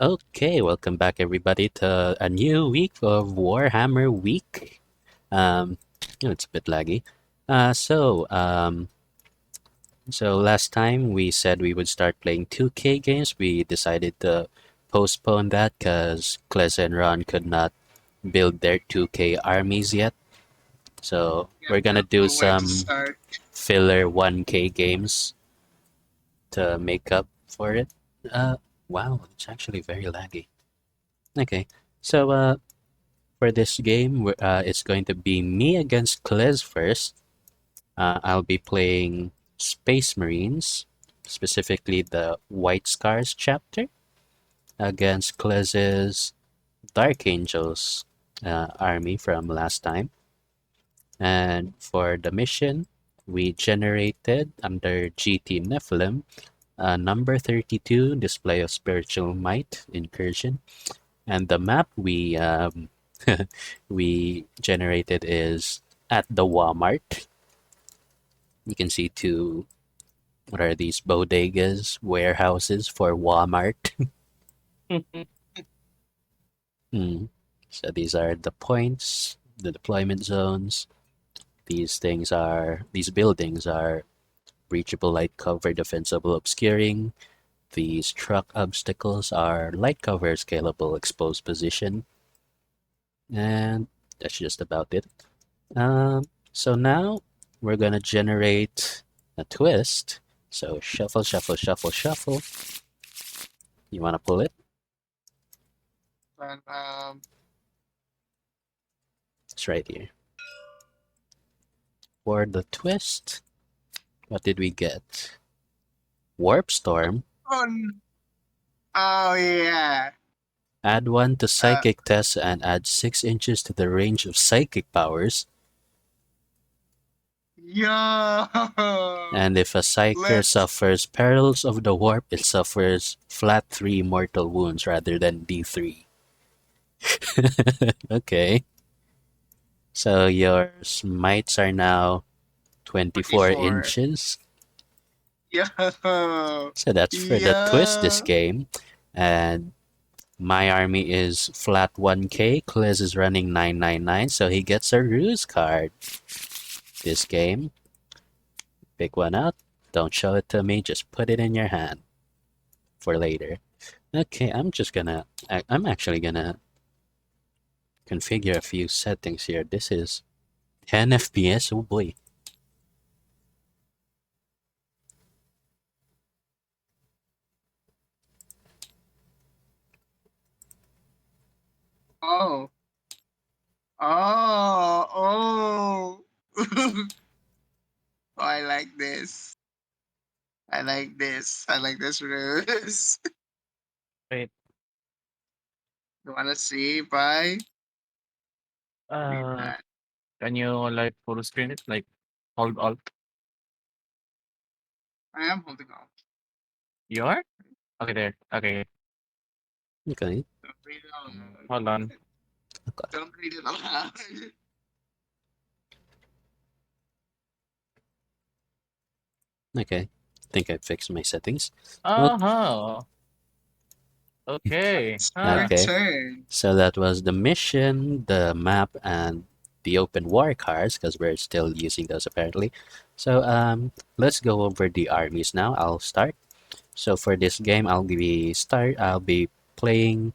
Okay, welcome back everybody to a new week of Warhammer Week. Um, it's a bit laggy. So last time we said we would start playing 2K games. We decided to postpone that because Klez and Ron could not build their 2K armies yet. So Yeah, we're we gonna don't do know where to some start. filler 1K games to make up for it. Uh, wow, it's actually very laggy. Okay, so for this game, it's going to be me against Klez first. I'll be playing Space Marines, specifically the White Scars chapter, against Klez's Dark Angels army from last time. And for the mission, we generated under GT Nephilim number 32, Display of Spiritual Might Incursion. And the map we generated is at the Walmart. You can see two, what are these, bodegas, warehouses for Walmart. Hmm. So these are the points, the deployment zones. These buildings are breachable, light cover, defensible, obscuring. These truck obstacles are light cover, scalable, exposed position. And that's just about it. So now we're gonna generate a twist. So shuffle, shuffle, shuffle, shuffle. You wanna pull it? And, It's right here. For the twist, what did we get? Warp Storm. on, oh yeah. Add 1 to Uh, psychic tests and add 6 inches to the range of psychic powers. yo. And if a psyker Let's. suffers perils of the warp, it suffers flat 3 mortal wounds rather than D3. Okay. So your smites are now 24 24. inches. Yo. So that's for the twist this Yo. game. And my army is flat 1K. Kliz is running 999, so he gets a ruse card this game. Pick one out. Don't show it to me. Just put it in your hand for later. Okay, I'm actually gonna configure a few settings here. This is 10 FPS. Oh boy. Oh. Oh. Oh. Oh, I like this. I like this. I like this ruse. Wait, You wanna see by read uh, that? can you like full screen it? Like hold alt. I am holding on. You are? Okay, there. Okay. Okay. Don't read it aloud. Hold on. Okay. Don't read it aloud. Okay. I think I fixed my settings. Okay. Uh-huh. Okay. It's your Okay. turn. So that was the mission, the map, and the open war cards, because we're still using those apparently. So let's go over the armies now. I'll start. So for this game, I'll be playing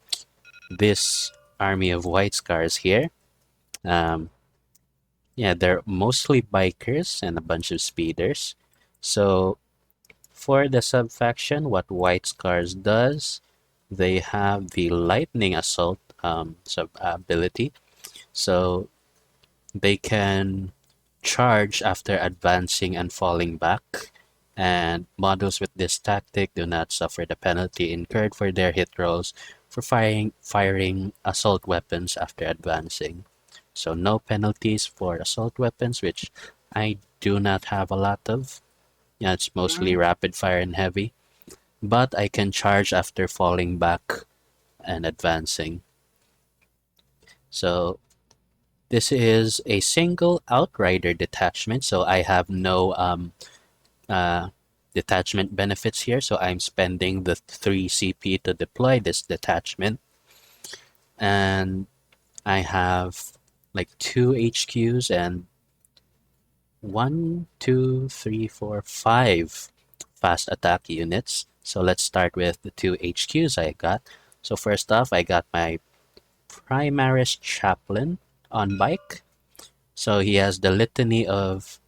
this army of white scars here. Um, yeah, they're mostly bikers and a bunch of speeders. So for the subfaction, what white scars does, they have the lightning assault sub ability. So they can charge after advancing and falling back, and models with this tactic do not suffer the penalty incurred for their hit rolls for firing assault weapons after advancing. So no penalties for assault weapons, which I do not have a lot of. Yeah, it's mostly Mm, rapid fire and heavy, but I can charge after falling back and advancing. So this is a single outrider detachment, so I have no uh, detachment benefits here. So I'm spending the 3 CP to deploy this detachment. And I have like 2 HQs and 5 fast attack units. So let's start with the 2 HQs I got. So first off, I got my Primaris Chaplain on bike. So he has the litany of...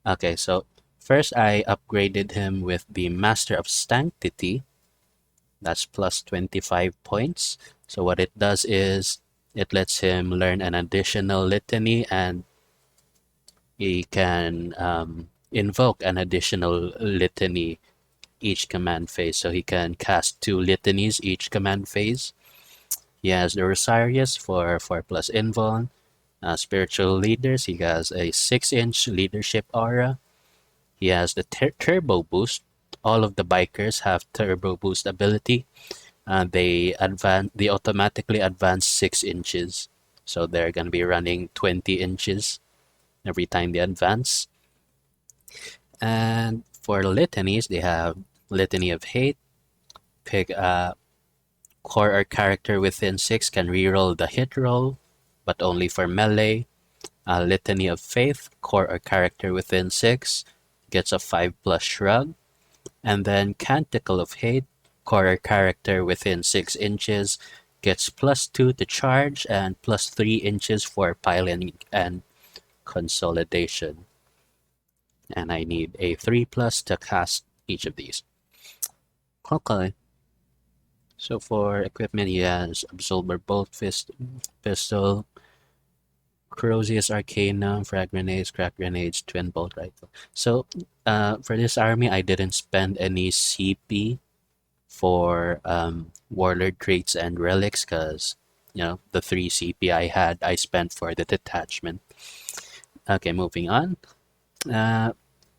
Okay, so first I upgraded him with the Master of Sanctity. That's plus 25 points. So what it does is it lets him learn an additional litany, and he can invoke an additional litany each command phase. So he can cast 2 litanies each command phase. He has the Rosarius for 4 plus invuln. Spiritual leaders, he has a 6-inch leadership aura. He has the turbo boost. All of the bikers have turbo boost ability. They automatically advance 6 inches. So they're going to be running 20 inches every time they advance. And for litanies, they have Litany of Hate. Pick a core or character within 6 can reroll the hit roll, but only for melee. Litany of Faith, core or character within 6 gets a 5 plus shrug. And then Canticle of Hate, core or character within 6 inches gets plus 2 to charge and plus 3 inches for piling and consolidation. And I need a 3 plus to cast each of these. Okay. So for equipment, he has Absorber Bolt Pistol, Corrosius Arcanum, Frag Grenades, Crack Grenades, Twin Bolt Rifle. So for this army, I didn't spend any CP for Warlord traits and relics because, the 3 CP I had, I spent for the detachment. Okay, moving on. Uh,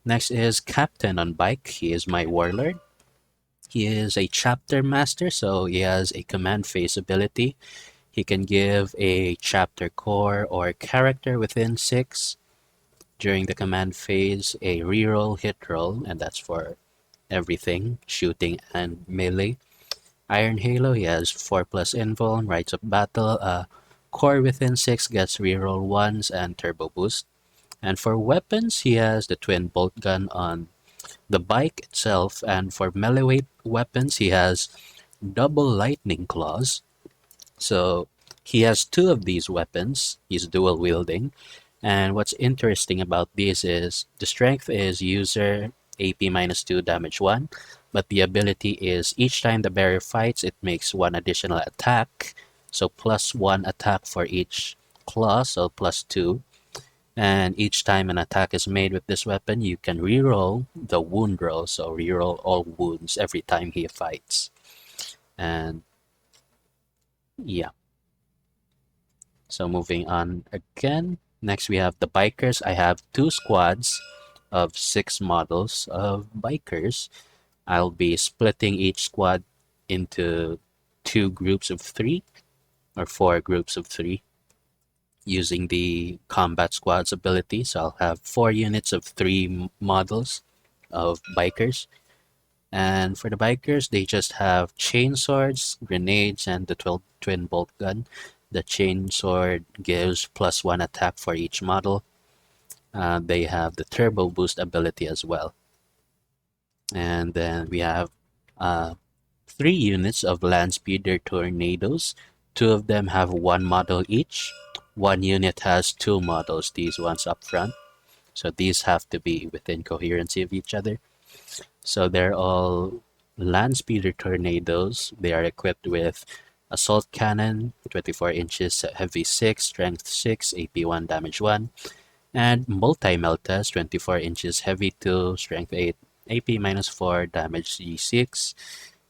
Next is Captain on bike. He is my Warlord. He is a chapter master, so he has a command phase ability. He can give a chapter core or character within 6 during the command phase a reroll hit roll, and that's for everything, shooting and melee. Iron Halo, he has 4 plus invuln, Rites of Battle, core within 6 gets reroll ones and turbo boost. And for weapons, he has the twin bolt gun on the bike itself, and for melee weapons, he has double lightning claws. So he has 2 of these weapons. He's dual wielding. And what's interesting about these is the strength is user AP minus 2 damage 1, but the ability is each time the barrier fights, it makes 1 additional attack. So plus 1 attack for each claw, so plus 2. And each time an attack is made with this weapon, you can reroll the wound roll. So reroll all wounds every time he fights. And yeah. So moving on again. Next we have the bikers. I have 2 squads of 6 models of bikers. I'll be splitting each squad into 2 groups of 3 or 4 groups of 3 using the combat squad's ability. So I'll have 4 units of 3 models of bikers. And for the bikers, they just have chain swords, grenades, and the 12 twin bolt gun. The chain sword gives plus 1 attack for each model. They have the turbo boost ability as well. And then we have 3 units of land speeder tornadoes. 2 of them have 1 model each. 1 unit has 2 models, these ones up front. So these have to be within coherency of each other. So they're all land speeder tornadoes. They are equipped with assault cannon, 24 inches, heavy 6, strength 6, AP 1, damage 1, and multi-meltas, 24 inches, heavy 2, strength 8, AP minus 4, damage D6,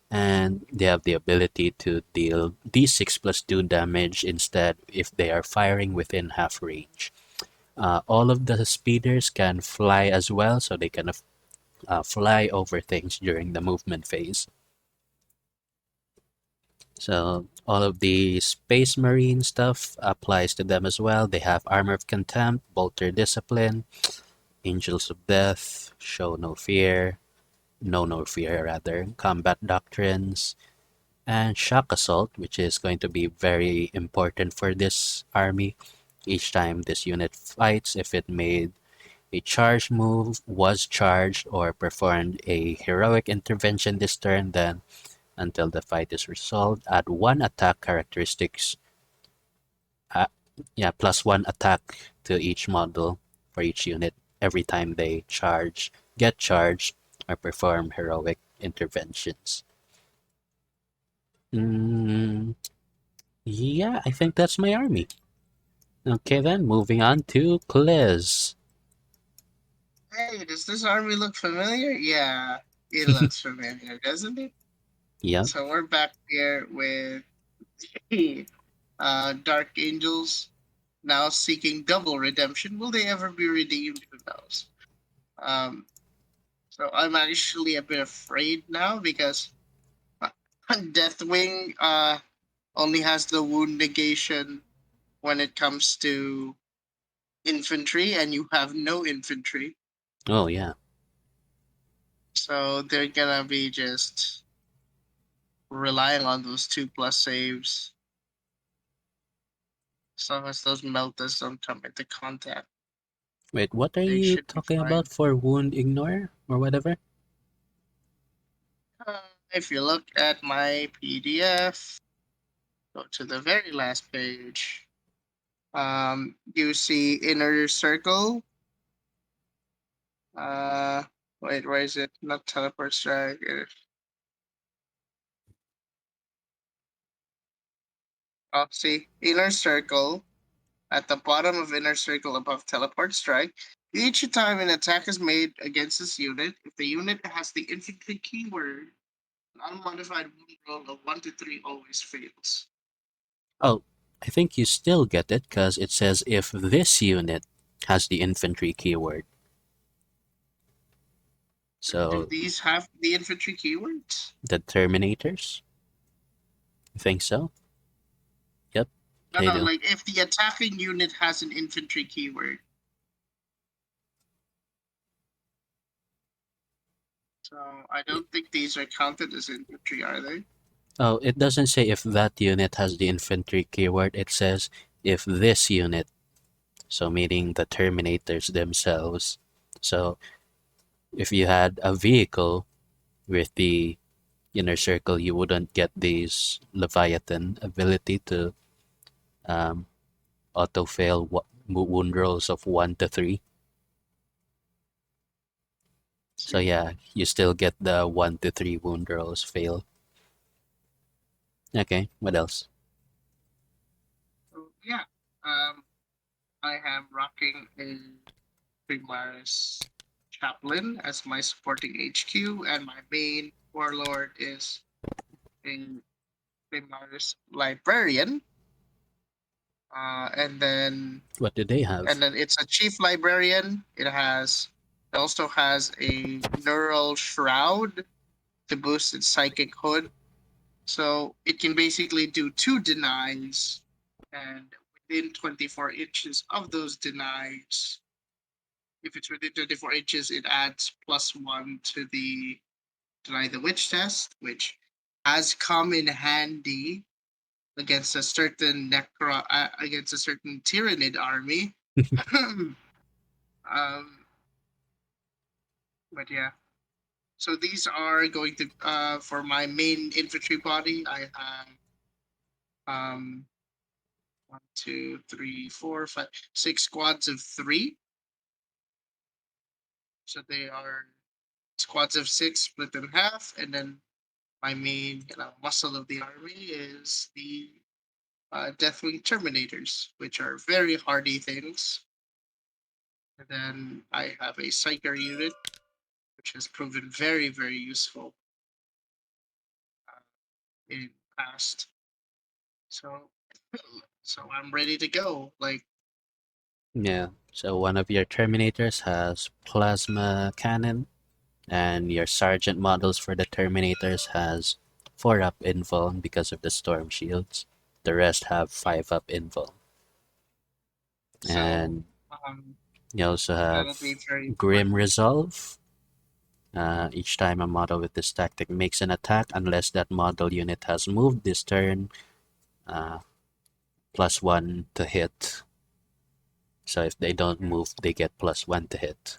and they have the ability to deal D6 plus 2 damage instead if they are firing within half range. All of the speeders can fly as well, so they can fly over things during the movement phase. So all of the Space Marine stuff applies to them as well. They have Armor of Contempt, Bolter Discipline, Angels of Death, Show No Fear, Know No Fear rather, Combat Doctrines, and Shock Assault, which is going to be very important for this army. Each time this unit fights, if it made a charge move, was charged, or performed a heroic intervention this turn, then until the fight is resolved, add one attack characteristics, uh, yeah, plus one attack to each model for each unit every time they charge, get charged, or perform heroic interventions. Mm, yeah, I think that's my army. Okay, then moving on to Kliz. Hey, does this army look familiar? Yeah, it looks familiar, doesn't it? Yep. So we're back here with Dark Angels now seeking double redemption. Will they ever be redeemed? Who knows? Um, so I'm actually a bit afraid now because Deathwing only has the wound negation when it comes to infantry, and you have no infantry. Oh, yeah. So they're gonna be just relying on those 2+ saves. As long as those meltas don't come into contact, Wait, what are they you should be talking about fine. for wound ignore or whatever? If you look at my PDF, go to the very last page. You see inner circle. Uh, wait, where is it? Not teleport strike. Oh, see, inner circle. At the bottom of inner circle above teleport strike, each time an attack is made against this unit, if the unit has the infantry keyword, an unmodified wound roll of 1 to 3 always fails. Oh, I think you still get it because it says if this unit has the infantry keyword. Do So these have the infantry keywords? the Terminators, I think so. Yep, No, they no, do. like if the attacking unit has an infantry keyword. So I don't think these are counted as infantry, are they? Oh, it doesn't say if that unit has the infantry keyword. It says if this unit, so meaning the Terminators themselves. So if you had a vehicle with the inner circle, you wouldn't get these Leviathan ability to um, auto fail wound rolls of 1 to 3. So See. yeah, you still get the 1 to 3 wound rolls fail. Okay, what else? So yeah. I am rocking a Primaris Chaplain as my supporting HQ, and my main warlord is a Primaris Librarian. And then What do they have? it's a chief librarian. It also has a neural shroud to boost its psychic hood. So it can basically do 2 denies, and within 24 inches of those denies, if it's within 24 inches, it adds +1 to the deny the witch test, which has come in handy against a certain Tyrannid army. um, but yeah, so these are going to for my main infantry body. I have um one, two, three, four, five, 6 squads of 3. So they are squads of 6 split in half, and then my main muscle of the army is the Deathwing Terminators, which are very hardy things. And then I have a Psyker unit, which has proven very, very useful uh, in past. So, so I'm ready to go. Like, Yeah, so one of your Terminators has plasma cannon, and your Sergeant models for the Terminators has 4 up invuln because of the storm shields. The rest have 5 up invuln. so And um, you also that'll have be very Grim important. Resolve, Each time a model with this tactic makes an attack, unless that model unit has moved this turn, uh, +1 to hit. So if they don't move, they get +1 to hit.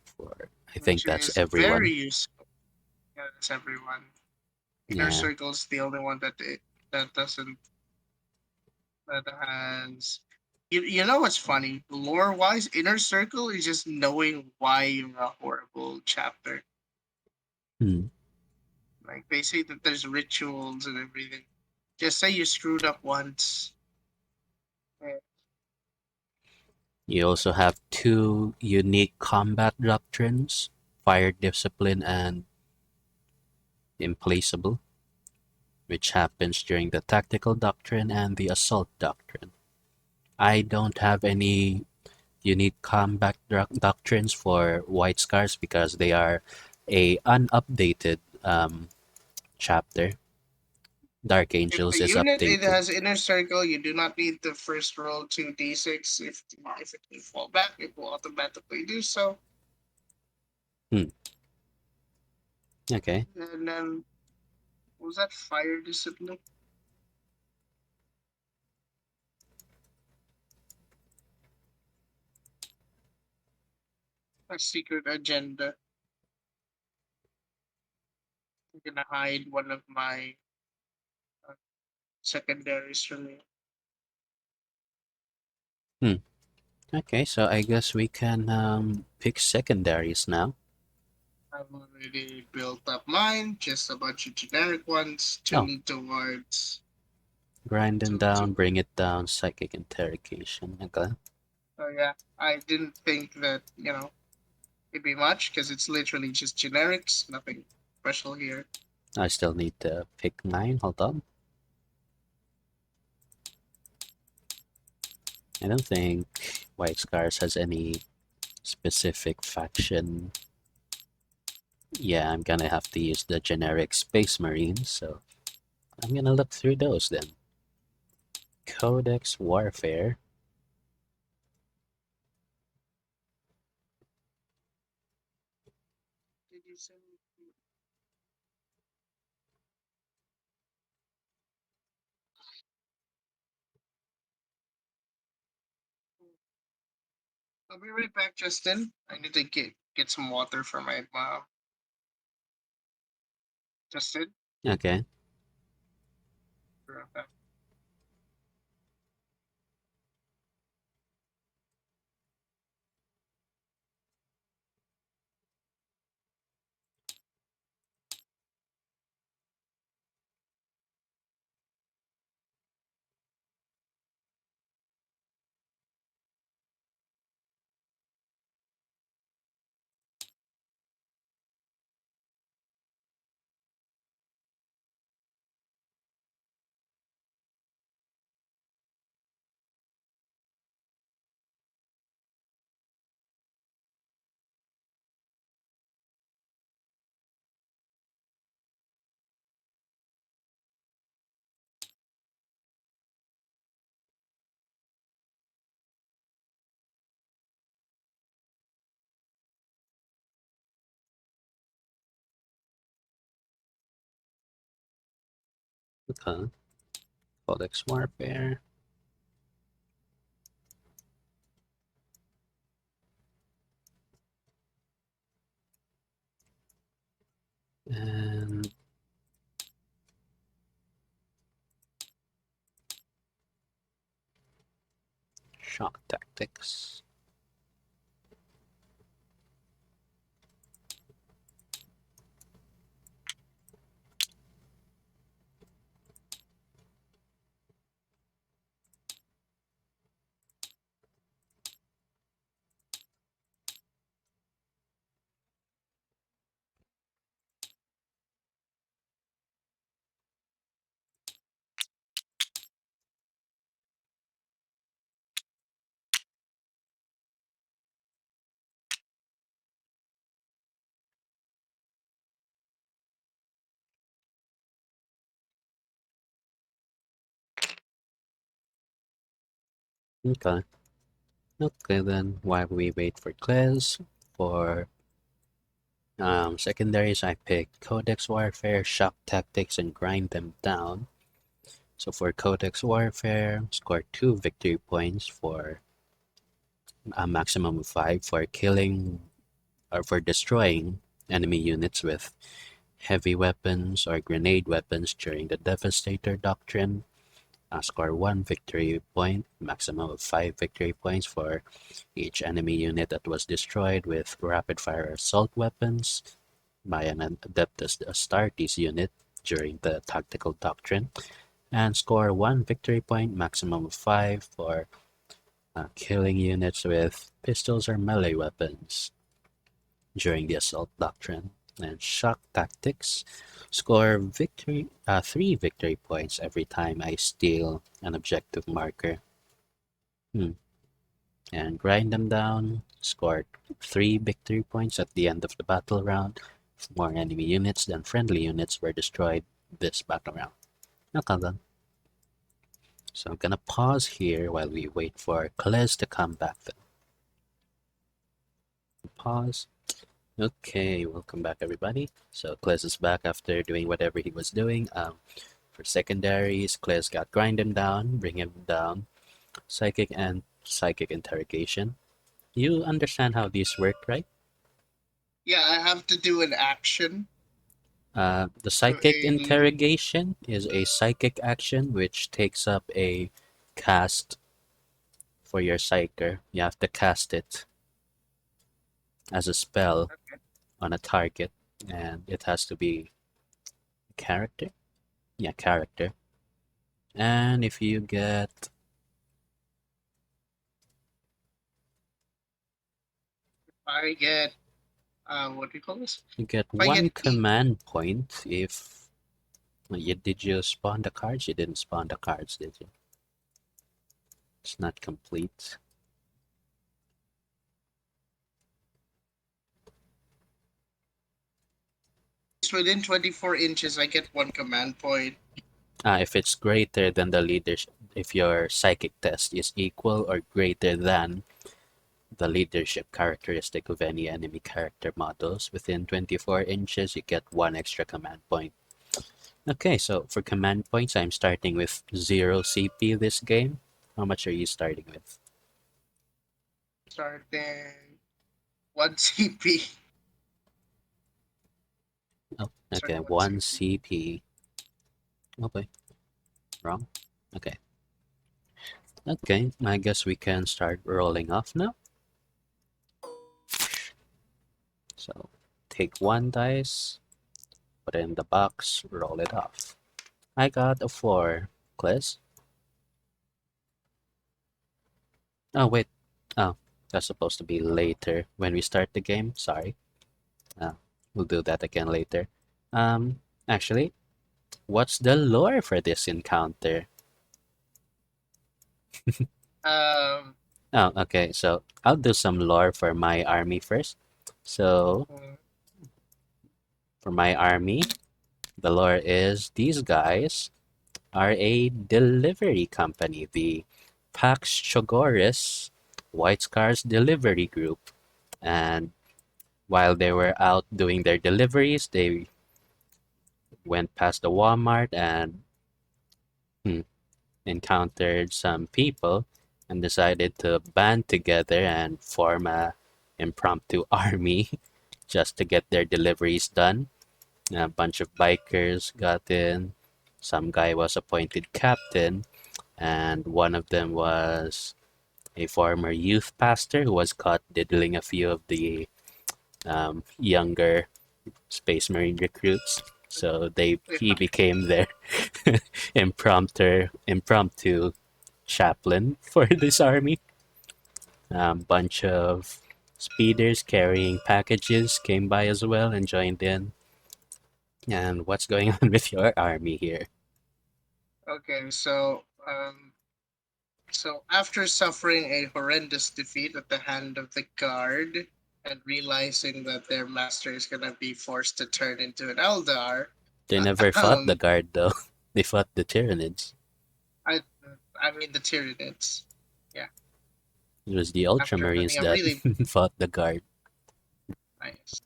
For I think which that's is very everyone. useful. Yeah, that's everyone. Inner Yeah. Circle's the only one that doesn't that has. You know what's funny? Lore wise, Inner Circle is just knowing why you're a horrible chapter. Hmm. Like they say that there's rituals and everything. Just say you screwed up once. eh, You also have two unique combat doctrines: Fire Discipline and Implacable, which happens during the Tactical Doctrine and the Assault Doctrine. I don't have any unique combat doctrines for White Scars because they are a unupdated chapter. Dark If Angels the is unit it updated. has Inner Circle, you do not need the first roll 2d6. If it can fall back, it will automatically do so. Hmm. Okay. And then what was that Fire Discipline? A secret agenda. I'm gonna hide one of my uh, secondaries from you. Hmm. Okay, so I guess we can pick secondaries now. I've already built up mine, just a bunch of generic ones, Oh, grind them two down, to bring it down, psychic interrogation. Okay. so yeah. I didn't think that, it'd be much because it's literally just generics, nothing special here. I still need to pick mine. Hold on. I don't think White Scars has any specific faction. Yeah, I'm gonna have to use the generic Space Marines, so I'm gonna look through those then. Codex Warfare. Did you send me? I'll be right back, Justin. I need to get some water for my mom. Justin, Okay. be right back. Okay. Codex Warfare. And Shock Tactics. Okay. Okay then, while we wait for Claes for Secondaries, I picked Codex Warfare, Shock Tactics, and Grind Them Down. So for Codex Warfare, score 2 victory points for a maximum of 5 for killing or for destroying enemy units with heavy weapons or grenade weapons during the Devastator Doctrine. Score 1 victory point, maximum of 5 victory points for each enemy unit that was destroyed with rapid fire assault weapons by an Adeptus Astartes unit during the Tactical Doctrine. And score 1 victory point, maximum of 5 for killing units with pistols or melee weapons during the Assault Doctrine. And Shock Tactics, score 3 victory points every time I steal an objective marker. Hmm. And Grind Them Down, score 3 victory points at the end of the battle round. More enemy units than friendly units were destroyed this battle round. Okay then. So I'm gonna pause here while we wait for Klez to come back then. Pause. Okay, welcome back everybody. So Klez is back after doing whatever he was doing. For secondaries, Klez got Grind Him Down, Bring Him Down, Psychic and Psychic Interrogation. You understand how these work, right? Yeah, I have to do an action. The So Psychic Interrogation is a psychic action which takes up a cast for your Psyker. You have to cast it as a spell on a target, and it has to be character. Yeah, character. And if you get I get what do you call this? you get If I get one command point if did you spawn the cards? You didn't spawn the cards, did you? It's not complete. within 24 inches, I get one command point. If it's greater than the leadership, if your psychic test is equal or greater than the leadership characteristic of any enemy character models within 24 inches, you get one extra command point. Okay, so for command points, I'm starting with 0 CP this game. How much are you starting with? Starting 1 CP. Oh, okay, Starting 1 1 CP. CP. Okay, wrong. Okay. Okay, I guess we can start rolling off now. So take one dice, put it in the box, roll it off. I got a 4. Clis? Oh, wait. Oh, that's supposed to be later when we start the game. Sorry. Uh, we'll do that again later. Actually, what's the lore for this encounter? Um, Oh, okay. So I'll do some lore for my army first. So mm, for my army, the lore is these guys are a delivery company, the Pax Chogoris White Scars Delivery Group. And while they were out doing their deliveries, they went past the Walmart and encountered some people and decided to band together and form a impromptu army just to get their deliveries done. A bunch of bikers got in. Some guy was appointed captain, and one of them was a former youth pastor who was caught diddling a few of the younger Space Marine recruits. So yeah, he became their impromptu chaplain for this army. A bunch of speeders carrying packages came by as well and joined in. And what's going on with your army here? okay, so after suffering a horrendous defeat at the hand of the guard and realizing that their master is gonna be forced to turn into an Eldar, They never fought the um, guard though. They fought the Tyranids. I I mean the Tyranids. Yeah, It was the after having Ultramarines a that really fought the guard. nice,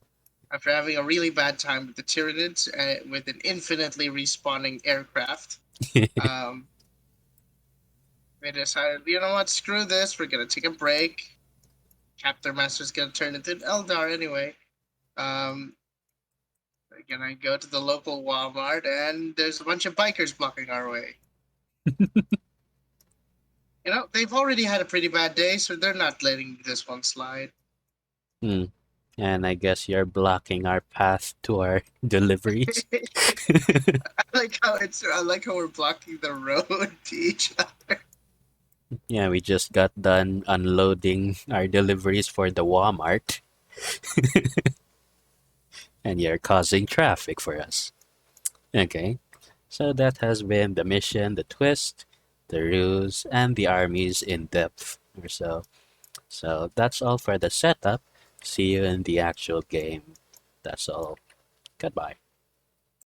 after having a really bad time with the Tyranids with an infinitely respawning aircraft. Um, we decided, you know what, screw this, we're gonna take a break. Captain Master's gonna turn into an Eldar anyway. Um, we're gonna go to the local Walmart, and there's a bunch of bikers blocking our way. You know, they've already had a pretty bad day, so they're not letting this one slide. Hmm. And I guess you're blocking our path to our deliveries. I like how we're blocking the road to each other. Yeah, we just got done unloading our deliveries for the Walmart, and you're causing traffic for us. Okay, so that has been the mission, the twist, the ruse, and the armies in depth or so. So that's all for the setup. See you in the actual game. That's all. Goodbye.